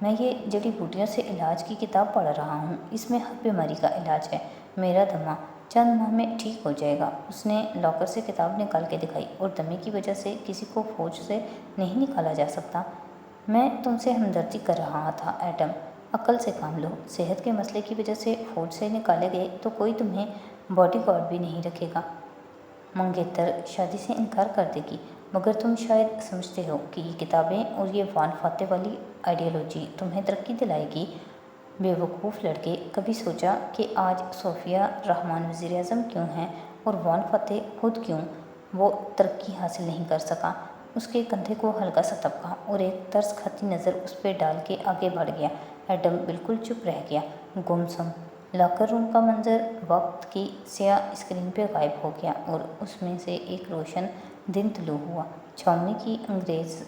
میں یہ جڑی بوٹیوں سے علاج کی کتاب پڑھ رہا ہوں، اس میں ہر بیماری کا علاج ہے، میرا دمہ چند ماہ میں ٹھیک ہو جائے گا۔ اس نے لاکر سے کتاب نکال کے دکھائی۔ اور دمے کی وجہ سے کسی کو فوج سے نہیں نکالا جا سکتا؟ میں تم سے ہمدردی کر رہا تھا ایڈم، عقل سے کام لو۔ صحت کے مسئلے کی وجہ سے فوج سے نکالے گئے تو کوئی تمہیں باڈی گارڈ بھی نہیں رکھے گا۔ منگیتر شادی سے انکار کر دے گی، مگر تم شاید سمجھتے ہو کہ یہ کتابیں اور یہ وان فاتح والی آئیڈیالوجی تمہیں ترقی دلائے گی؟ بے وقوف لڑکے، کبھی سوچا کہ آج صوفیہ رحمان وزیر اعظم کیوں ہیں اور وان فاتح خود کیوں وہ ترقی حاصل نہیں کر سکا؟ اس کے کندھے کو ہلکا سا طبقہ اور ایک ترس کھاتی نظر اس پہ ڈال کے آگے بڑھ گیا۔ ایڈم بالکل چپ رہ گیا، گمسم۔ لاکر روم کا منظر وقت کی سیاہ اسکرین پہ غائب ہو گیا اور اس میں سے ایک روشن دن طلوع ہوا۔ چھاؤنی کی انگریز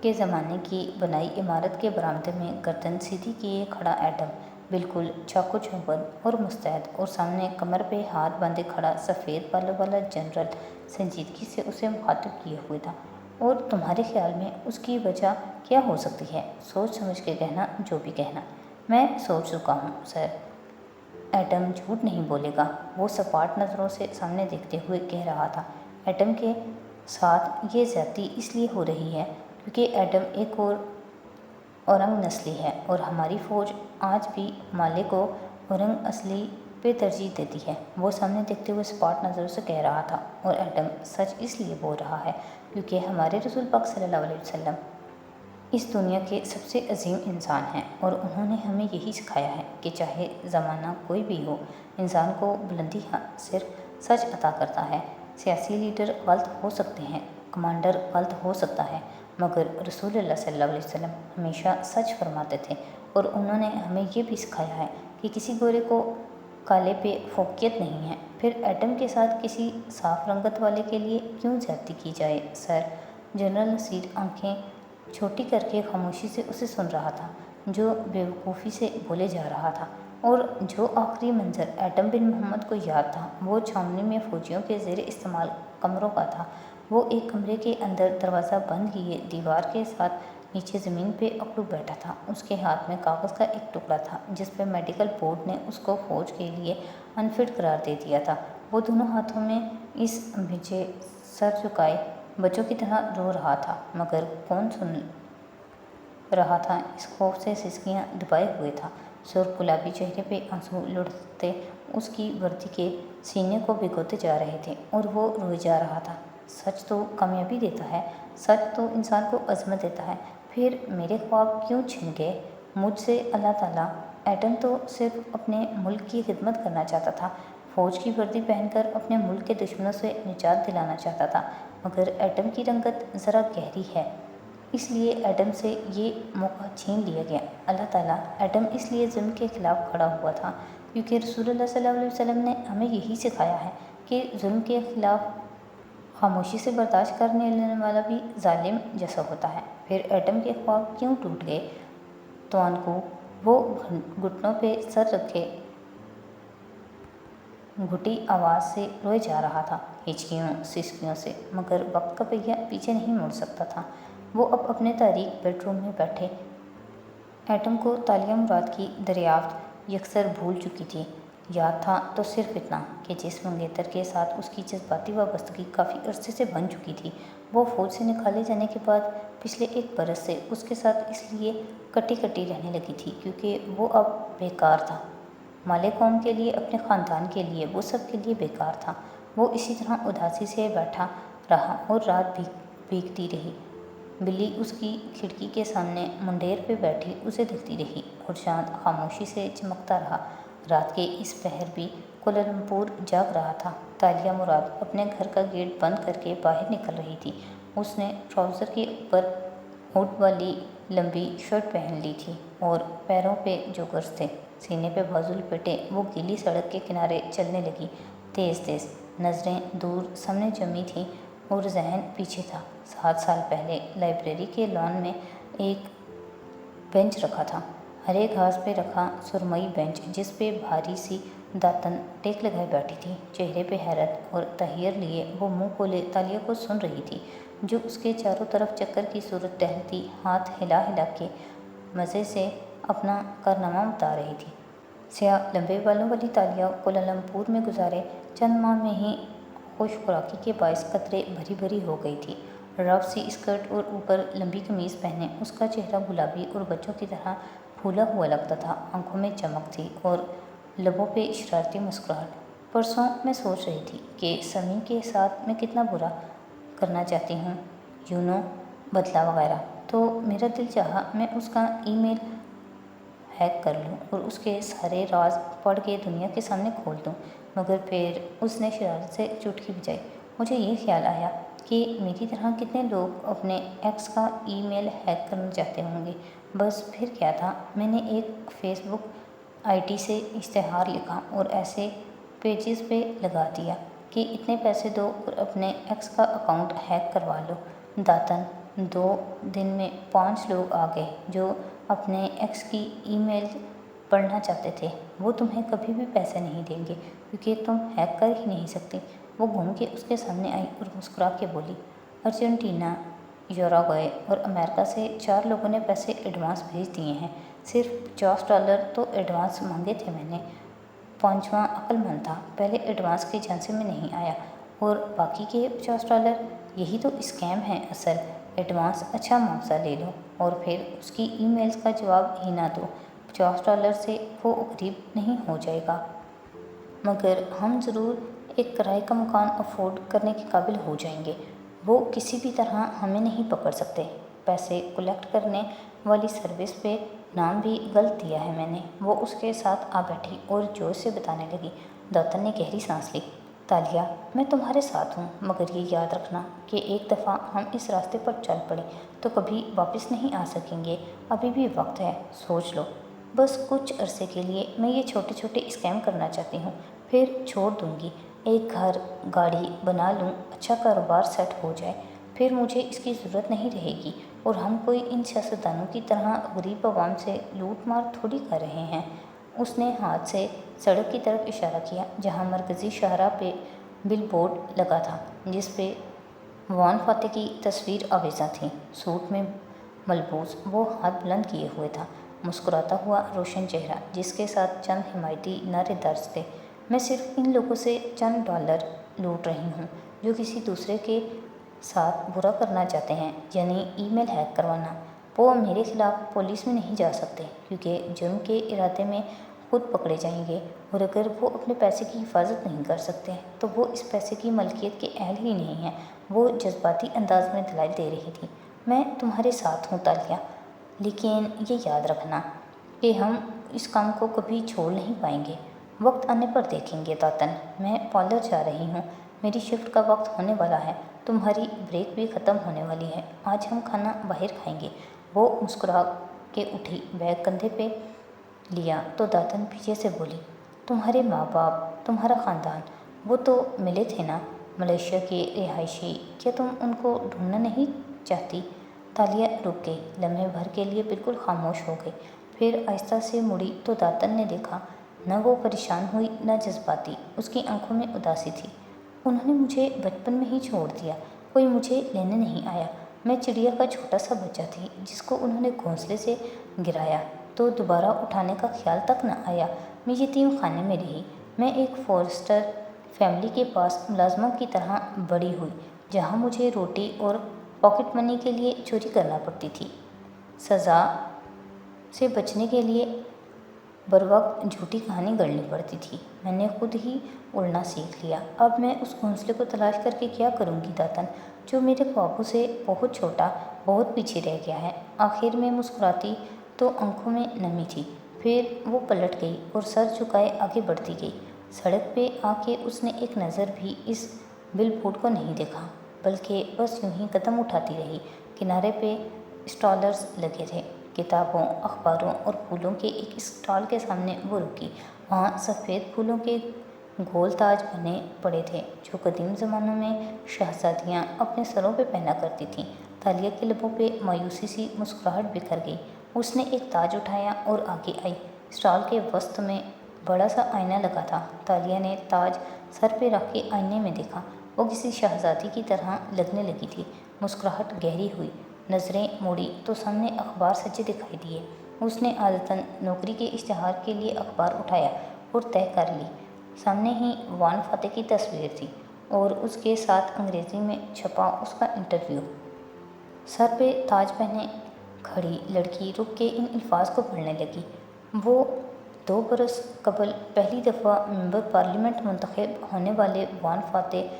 کے زمانے کی بنائی عمارت کے برآمدے میں گردن سیدھی کیے کھڑا ایڈم، بالکل چاق و چوبند اور مستعد، اور سامنے کمر پہ ہاتھ باندھے کھڑا سفید بالوں والا جنرل سنجیدگی سے اسے مخاطب کیے ہوئے تھا۔ اور تمہارے خیال میں اس کی وجہ کیا ہو سکتی ہے؟ سوچ سمجھ کے کہنا جو بھی کہنا۔ میں سوچ چکا ہوں سر۔ ایڈم جھوٹ نہیں بولے گا، وہ سپاٹ نظروں سے سامنے دیکھتے ہوئے کہہ رہا تھا۔ ایڈم کے ساتھ یہ زیادتی اس لیے ہو رہی ہے کیونکہ ایڈم ایک اورنگ نسلی ہے، اور ہماری فوج آج بھی مالے کو اورنگ اصلی پہ ترجیح دیتی ہے۔ وہ سامنے دیکھتے ہوئے سپاٹ نظروں سے کہہ رہا تھا، اور ایڈم سچ اس لیے بول رہا ہے کیونکہ ہمارے رسول پاک صلی اللہ علیہ وسلم اس دنیا کے سب سے عظیم انسان ہیں، اور انہوں نے ہمیں یہی سکھایا ہے کہ چاہے زمانہ کوئی بھی ہو، انسان کو بلندی صرف سچ عطا کرتا ہے۔ سیاسی لیڈر غلط ہو سکتے ہیں، کمانڈر غلط ہو سکتا ہے، مگر رسول اللہ صلی اللہ علیہ وسلم ہمیشہ سچ فرماتے تھے، اور انہوں نے ہمیں یہ بھی سکھایا ہے کہ کسی گورے کو کالے پہ فوقیت نہیں ہے۔ پھر ایڈم کے ساتھ کسی صاف رنگت والے کے لیے کیوں زیادتی کی جائے سر؟ جنرل نصیر آنکھیں چھوٹی کر کے خاموشی سے اسے سن رہا تھا، جو بے وقوفی سے بولے جا رہا تھا، اور جو آخری منظر ایڈم بن محمد کو یاد تھا وہ چھاؤنی میں فوجیوں کے زیر استعمال کمروں کا تھا۔ وہ ایک کمرے کے اندر دروازہ بند کیے دیوار کے ساتھ نیچے زمین پہ اکڑو بیٹھا تھا۔ اس کے ہاتھ میں کاغذ کا ایک ٹکڑا تھا جس پہ میڈیکل بورڈ نے اس کو فوج کے لیے انفٹ قرار دے دیا تھا۔ وہ دونوں ہاتھوں میں اس بھیجے سر جھکائے بچوں کی طرح رو رہا تھا، مگر کون سن رہا تھا؟ اس خوف سے سسکیاں دبائے ہوئے تھا، سرخ گلابی چہرے پہ آنسو لڑھتے اس کی وردی کے سینے کو بھگوتے جا رہے تھے، اور وہ روئے جا رہا تھا۔ سچ تو کامیابی دیتا ہے، سچ تو انسان کو عظمت دیتا ہے۔ پھر میرے خواب کیوں چھن گئے مجھ سے اللہ تعالیٰ؟ ایڈم تو صرف اپنے ملک کی خدمت کرنا چاہتا تھا، فوج کی وردی پہن کر اپنے ملک کے دشمنوں سے نجات دلانا چاہتا تھا، مگر ایڈم کی رنگت ذرا گہری ہے، اس لیے ایڈم سے یہ موقع چھین لیا گیا۔ اللہ تعالیٰ، ایڈم اس لیے ظلم کے خلاف کھڑا ہوا تھا کیونکہ رسول اللہ صلی اللہ علیہ وسلم نے ہمیں یہی سکھایا ہے کہ ظلم کے خلاف خاموشی سے برداشت کر لینے والا بھی ظالم جیسا ہوتا ہے۔ پھر ایڈم کے خواب کیوں ٹوٹ گئے توانکو؟ وہ گھٹنوں پہ سر رکھے گھٹی آواز سے روئے جا رہا تھا، ہچکیوں سسکیوں سے، مگر وقت کا پہیہ پیچھے نہیں مڑ سکتا تھا۔ وہ اب اپنے تاریک بیڈ روم میں بیٹھے ایڈم کو تالیہ مراد کی دریافت یکسر بھول چکی تھی۔ یاد تھا تو صرف اتنا کہ جس منگیتر کے ساتھ اس کی جذباتی وابستگی کافی عرصے سے بن چکی تھی، وہ فوج سے نکالے جانے کے بعد پچھلے ایک برس سے اس کے ساتھ اس لیے کٹی کٹی رہنے لگی تھی کیونکہ وہ اب بیکار تھا۔ مالے قوم کے لیے، اپنے خاندان کے لیے، وہ سب کے لیے بیکار تھا۔ وہ اسی طرح اداسی سے بیٹھا رہا اور رات بیتتی رہی۔ بلی اس کی کھڑکی کے سامنے منڈیر پہ بیٹھی اسے دیکھتی رہی، اور چاند خاموشی سے چمکتا رہا۔ رات کے اس پہر بھی کوالالمپور جاگ رہا تھا۔ تالیہ مراد اپنے گھر کا گیٹ بند کر کے باہر نکل رہی تھی۔ اس نے ٹراؤزر کے اوپر ہڈ والی لمبی شرٹ پہن لی تھی اور پیروں پہ جوگرز تھے، سینے پہ بازو لپیٹے وہ گیلی سڑک کے کنارے چلنے لگی، تیز تیز، نظریں دور سامنے جمی تھیں اور ذہن پیچھے تھا۔ 7 سال پہلے لائبریری کے لان میں ایک بینچ رکھا تھا، ہرے گھاس پہ رکھا سرمئی بینچ جس پہ بھاری سی داتن ٹیک لگائے بیٹھی تھی۔ چہرے پہ حیرت اور تحیر لیے وہ منہ کھولے تالیہ کو سن رہی تھی، جو اس کے چاروں طرف چکر کی صورت ٹہلتی، ہاتھ ہلا ہلا کے مزے سے اپنا کارنامہ بتا رہی تھی۔ سیاہ لمبے بالوں والی تالیہ کوالالمپور میں گزارے چند ماہ میں ہی خوش خوراکی کے باعث قطرے بھری بھری ہو گئی تھی۔ رف سی اسکرٹ اور اوپر لمبی قمیض پہنے اس کا چہرہ گلابی اور بچوں کی طرح پھولا ہوا لگتا تھا۔ آنکھوں میں چمک تھی اور لبوں پہ شرارتی مسکراہٹ۔ پرسوں میں سوچ رہی تھی کہ سمیع کے ساتھ میں کتنا برا کرنا چاہتی ہوں، بدلہ وغیرہ، تو میرا دل چاہا میں اس کا ای میل ہیک کر لوں اور اس کے سارے راز پڑھ کے دنیا کے سامنے کھول دوں، مگر پھر اس نے شرارت سے چٹکی بجائی۔ مجھے یہ خیال آیا کہ میری طرح کتنے لوگ اپنے ایکس کا ای میل ہیک کرنا چاہتے ہوں گے۔ بس پھر کیا تھا، میں نے ایک فیس بک آئی ڈی سے اشتہار لکھا اور ایسے پیجز پہ لگا دیا کہ اتنے پیسے دو اور اپنے ایکس کا اکاؤنٹ ہیک کروا لو۔ داتن 2 دن میں 5 لوگ آ گئے جو اپنے ایکس کی ای میل پڑھنا چاہتے تھے۔ وہ تمہیں کبھی بھی پیسے نہیں دیں گے کیونکہ تم ہیک کر ہی نہیں سکتی۔ وہ گھوم کے اس کے سامنے آئی اور مسکرا کے بولی، ارجنٹینا، یوراگوئے اور امریکہ سے 4 لوگوں نے پیسے ایڈوانس بھیج دیے ہیں۔ صرف $50 تو ایڈوانس مانگے تھے میں نے۔ 5واں عقل مند تھا، پہلے ایڈوانس کے جھانسے میں نہیں آیا، اور باقی کے $50، یہی تو اسکیم ہے اصل۔ ایڈوانس اچھا معاوضہ لے لو اور پھر اس کی ای میلز کا جواب ہی نہ دو۔ $50 سے وہ غریب نہیں ہو جائے گا، مگر ہم ضرور ایک کرائے کا مکان افورڈ کرنے کے قابل ہو جائیں گے۔ وہ کسی بھی طرح ہمیں نہیں پکڑ سکتے۔ پیسے کلیکٹ کرنے والی سروس پہ نام بھی غلط دیا ہے میں نے۔ وہ اس کے ساتھ آ بیٹھی اور جوش سے بتانے لگی۔ داتن نے گہری سانس لی۔ تالیہ، میں تمہارے ساتھ ہوں، مگر یہ یاد رکھنا کہ ایک دفعہ ہم اس راستے پر چل پڑے تو کبھی واپس نہیں آ سکیں گے۔ ابھی بھی وقت ہے، سوچ لو۔ بس کچھ عرصے کے لیے میں یہ چھوٹے چھوٹے اسکیم کرنا چاہتی ہوں، پھر چھوڑ دوں گی۔ ایک گھر گاڑی بنا لوں، اچھا کاروبار سیٹ ہو جائے، پھر مجھے اس کی ضرورت نہیں رہے گی، اور ہم کوئی ان سیاستدانوں کی طرح غریب عوام سے لوٹ مار تھوڑی کر رہے ہیں۔ اس نے ہاتھ سے سڑک کی طرف اشارہ کیا جہاں مرکزی شاہراہ پہ بل بورڈ لگا تھا جس پہ وان فاتح کی تصویر آویزاں تھی۔ سوٹ میں ملبوس وہ ہاتھ بلند کیے ہوئے تھا، مسکراتا ہوا روشن چہرہ جس کے ساتھ چند حمایتی نعرے درج تھے۔ میں صرف ان لوگوں سے چند ڈالر لوٹ رہی ہوں جو کسی دوسرے کے ساتھ برا کرنا چاہتے ہیں، یعنی ای میل ہیک کروانا۔ وہ میرے خلاف پولیس میں نہیں جا سکتے کیونکہ جرم کے ارادے میں خود پکڑے جائیں گے، اور اگر وہ اپنے پیسے کی حفاظت نہیں کر سکتے تو وہ اس پیسے کی ملکیت کے اہل ہی نہیں ہیں۔ وہ جذباتی انداز میں دلائل دے رہی تھی۔ میں تمہارے ساتھ ہوں تالیہ، لیکن یہ یاد رکھنا کہ ہم اس کام کو کبھی چھوڑ نہیں پائیں گے۔ وقت آنے پر دیکھیں گے داتن۔ میں پارلر جا رہی ہوں، میری شفٹ کا وقت ہونے والا ہے، تمہاری بریک بھی ختم ہونے والی ہے، آج ہم کھانا باہر کھائیں گے۔ وہ مسکرا کے اٹھی، بیگ کندھے پہ لیا تو داتن پیچھے سے بولی، تمہارے ماں باپ، تمہارا خاندان، وہ تو ملے تھے نا، ملیشیا کے رہائشی، کیا تم ان کو ڈھونڈنا نہیں چاہتی؟ تالیہ رک گئی، لمحے بھر کے لیے بالکل خاموش ہو گئی، پھر آہستہ سے مڑی تو داتن نے دیکھا، نہ وہ پریشان ہوئی نہ جذباتی، اس کی آنکھوں میں اداسی تھی۔ انہوں نے مجھے بچپن میں ہی چھوڑ دیا، کوئی مجھے لینے نہیں آیا، میں چڑیا کا چھوٹا سا بچہ تھی جس کو انہوں نے گھونسلے سے گرایا تو دوبارہ اٹھانے کا خیال تک نہ آیا۔ میں یتیم خانے میں رہی، میں ایک فورسٹر فیملی کے پاس ملازمہ کی طرح بڑی ہوئی جہاں مجھے روٹی اور پاکٹ منی کے لیے چوری کرنا پڑتی تھی۔ سزا سے بچنے کے لیے بروقت جھوٹی کہانی گڑھنی پڑتی تھی۔ میں نے خود ہی اڑنا سیکھ لیا۔ اب میں اس گھونسلے کو تلاش کر کے کیا کروں گی داتن، جو میرے خوابوں سے بہت چھوٹا، بہت پیچھے رہ گیا ہے؟ آخر میں مسکراتی تو آنکھوں میں نمی تھی، پھر وہ پلٹ گئی اور سر جھکائے آگے بڑھتی گئی۔ سڑک پہ آ کے اس نے ایک نظر بھی اس بل بورڈ کو نہیں دیکھا، بلکہ بس یوں ہی قدم اٹھاتی رہی۔ کنارے پہ اسٹالرز لگے تھے، کتابوں، اخباروں اور پھولوں کے ایک اسٹال کے سامنے وہ رکی۔ وہاں سفید پھولوں کے گول تاج بنے پڑے تھے جو قدیم زمانوں میں شہزادیاں اپنے سروں پہ پہنا کرتی تھیں۔ تالیہ کے لبوں پہ مایوسی سی مسکراہٹ بکھر گئی، اس نے ایک تاج اٹھایا اور آگے آئی۔ اسٹال کے وسط میں بڑا سا آئینہ لگا تھا۔ تالیہ نے تاج سر پہ رکھ کے آئینے میں دیکھا، وہ کسی شہزادی کی طرح لگنے لگی تھی۔ مسکراہٹ گہری ہوئی، نظریں موڑی تو سامنے اخبار سجے دکھائی دیے۔ اس نے عادتاً نوکری کے اشتہار کے لیے اخبار اٹھایا اور طے کر لی۔ سامنے ہی وان فاتح کی تصویر تھی اور اس کے ساتھ انگریزی میں چھپا اس کا انٹرویو۔ سر پہ تاج پہنے کھڑی لڑکی رک کے ان الفاظ کو پڑھنے لگی۔ وہ 2 برس قبل پہلی دفعہ ممبر پارلیمنٹ منتخب ہونے والے وان فاتح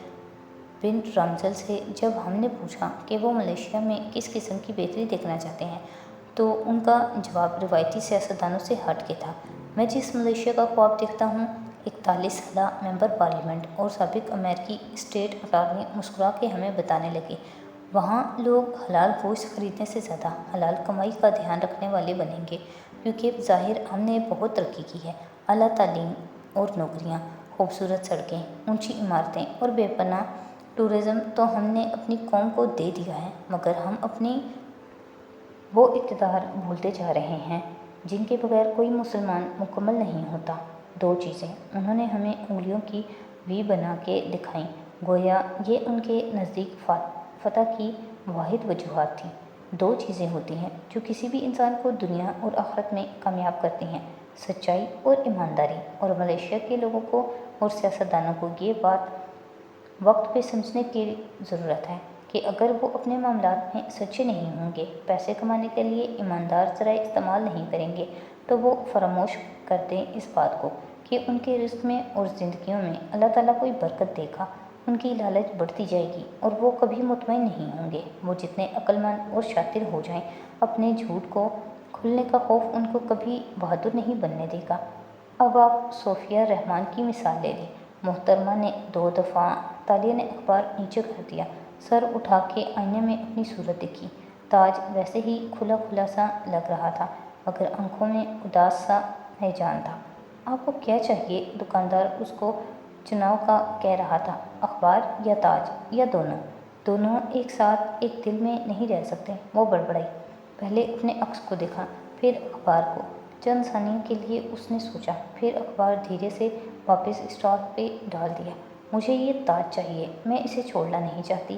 بن رامزل سے جب ہم نے پوچھا کہ وہ ملیشیا میں کس قسم کی بہتری دیکھنا چاہتے ہیں تو ان کا جواب روایتی سیاستدانوں سے ہٹ کے تھا۔ میں جس ملیشیا کا خواب دیکھتا ہوں، 41 سالہ ممبر پارلیمنٹ اور سابق امریکی اسٹیٹ اٹارنی مسکرا کے ہمیں بتانے لگے، وہاں لوگ حلال گوشت خریدنے سے زیادہ حلال کمائی کا دھیان رکھنے والے بنیں گے، کیونکہ بظاہر ہم نے بہت ترقی کی ہے، اعلیٰ تعلیم اور نوکریاں، خوبصورت سڑکیں، اونچی عمارتیں اور بے پناہ ٹورزم تو ہم نے اپنی قوم کو دے دیا ہے، مگر ہم اپنی وہ اقتدار بھولتے جا رہے ہیں جن کے بغیر کوئی مسلمان مکمل نہیں ہوتا۔ 2 چیزیں انہوں نے ہمیں انگلیوں کی وی بنا کے دکھائیں، گویا یہ ان کے نزدیک فتح کی واحد وجوہات تھیں۔ 2 چیزیں ہوتی ہیں جو کسی بھی انسان کو دنیا اور آخرت میں کامیاب کرتی ہیں، سچائی اور ایمانداری، اور ملیشیا کے لوگوں کو اور سیاستدانوں کو یہ بات وقت پہ سمجھنے کی ضرورت ہے کہ اگر وہ اپنے معاملات میں سچے نہیں ہوں گے، پیسے کمانے کے لیے ایماندار ذرائع استعمال نہیں کریں گے، تو وہ فراموش کر دیں اس بات کو کہ ان کے رزق میں اور زندگیوں میں اللہ تعالیٰ کوئی برکت دے گا، ان کی لالچ بڑھتی جائے گی اور وہ کبھی مطمئن نہیں ہوں گے۔ وہ جتنے عقل مند اور شاطر ہو جائیں، اپنے جھوٹ کو کھلنے کا خوف ان کو کبھی بہادر نہیں بننے دے گا۔ اب آپ صوفیہ رحمان کی مثال لے لیں۔ محترمہ نے 2 دفعہ تالیہ نے اخبار نیچے کر دیا، سر اٹھا کے آئینے میں اپنی صورت دیکھی۔ تاج ویسے ہی کھلا کھلا سا لگ رہا تھا، مگر آنکھوں میں اداس سا ہیجان تھا۔ آپ کو کیا چاہیے؟ دکاندار اس کو چناؤ کا کہہ رہا تھا، اخبار یا تاج یا دونوں؟ دونوں ایک ساتھ ایک دل میں نہیں رہ سکتے، وہ بڑبڑائی۔ پہلے اپنے عکس کو دیکھا، پھر اخبار کو۔ چند ثانیوں کے لیے اس نے سوچا، پھر اخبار دھیرے سے واپس اسٹال پہ ڈال دیا۔ مجھے یہ تاج چاہیے، میں اسے چھوڑنا نہیں چاہتی۔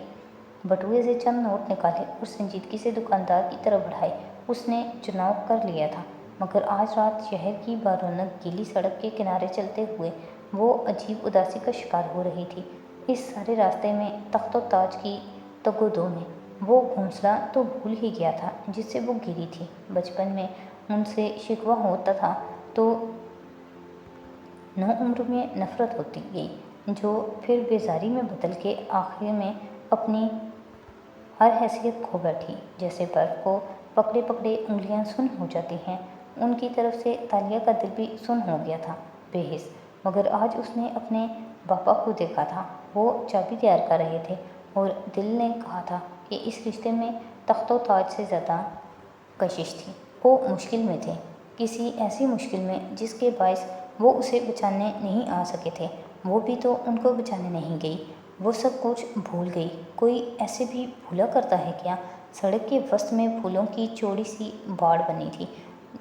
بٹوے سے چند نوٹ نکالے اور سنجیدگی سے دکاندار کی طرف بڑھائے۔ اس نے چناؤ کر لیا تھا، مگر آج رات شہر کی بارونق گیلی سڑک کے کنارے چلتے ہوئے وہ عجیب اداسی کا شکار ہو رہی تھی۔ اس سارے راستے میں، تخت و تاج کی تگ و دو میں، وہ گھونسلہ تو بھول ہی گیا تھا جس سے وہ گری تھی۔ بچپن میں ان سے شکوہ ہوتا تھا تو نوعمر میں نفرت ہوتی گئی، جو پھر بیزاری میں بدل کے آخر میں اپنی ہر حیثیت کھو بیٹھی۔ جیسے برف کو پکڑے پکڑے انگلیاں سن ہو جاتی ہیں، ان کی طرف سے تالیہ کا دل بھی سن ہو گیا تھا، بے حس۔ مگر آج اس نے اپنے باپا کو دیکھا تھا، وہ چابی تیار کر رہے تھے، اور دل نے کہا تھا کہ اس رشتے میں تخت و تاج سے زیادہ کشش تھی۔ وہ مشکل میں تھے، کسی ایسی مشکل میں جس کے باعث وہ اسے بچانے نہیں آ سکے تھے۔ وہ بھی تو ان کو بچانے نہیں گئی، وہ سب کچھ بھول گئی۔ کوئی ایسے بھی بھولا کرتا ہے کیا؟ سڑک کے وسط میں پھولوں کی چوڑی سی باڑ بنی تھی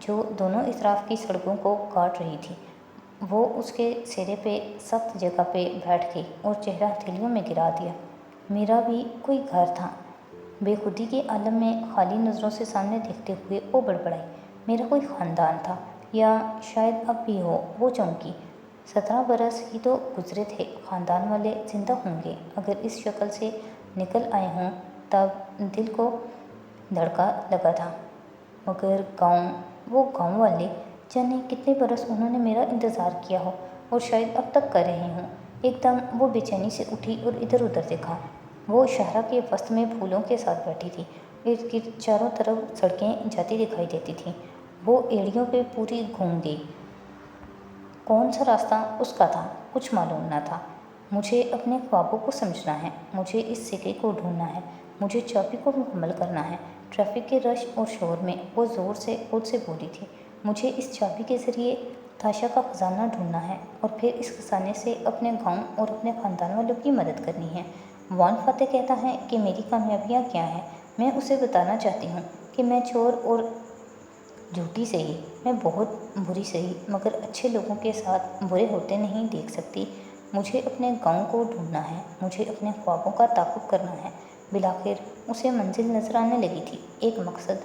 جو دونوں اطراف کی سڑکوں کو کاٹ رہی تھی۔ وہ اس کے سرے پہ سخت جگہ پہ بیٹھ گئی اور چہرہ ہتھیلیوں میں گرا دیا۔ میرا بھی کوئی گھر تھا۔ بے خودی کے عالم میں خالی نظروں سے سامنے دیکھتے ہوئے وہ بڑبڑائی۔ میرا کوئی خاندان تھا، یا شاید اب بھی ہو۔ وہ چونکی۔ 17 برس ہی تو گزرے تھے، خاندان والے زندہ ہوں گے اگر اس شکل سے نکل آئے ہوں۔ تب دل کو دھڑکا لگا تھا، مگر گاؤں، وہ گاؤں والے، جانے کتنے برس انہوں نے میرا انتظار کیا ہو، اور شاید اب تک کر رہے ہوں۔ ایک دم وہ بے چینی سے اٹھی اور ادھر ادھر دیکھا۔ وہ شاہراہ کے وسط میں پھولوں کے ساتھ بیٹھی تھی، ارد گرد چاروں طرف سڑکیں جاتی دکھائی دیتی تھیں۔ وہ ایڑیوں پہ پوری گھوم گئی۔ کون سا راستہ اس کا تھا، کچھ معلوم نہ تھا۔ مجھے اپنے خوابوں کو سمجھنا ہے، مجھے اس سکے کو ڈھونڈنا ہے، مجھے چابی کو مکمل کرنا ہے۔ ٹریفک کے رش اور شور میں وہ زور سے خود سے بولی تھی، مجھے اس چابی کے ذریعے تاشا کا خزانہ ڈھونڈنا ہے اور پھر اس خزانے سے اپنے گاؤں اور اپنے خاندان والوں کی مدد کرنی ہے۔ وان فاتح کہتا ہے کہ میری کامیابیاں کیا ہیں۔ میں اسے بتانا چاہتی ہوں کہ میں چور اور جھوٹی سہی، میں بہت بری سہی، مگر اچھے لوگوں کے ساتھ برے ہوتے نہیں دیکھ سکتی۔ مجھے اپنے گاؤں کو ڈھونڈنا ہے، مجھے اپنے خوابوں کا تعاقب کرنا ہے۔ بالآخر اسے منزل نظر آنے لگی تھی، ایک مقصد،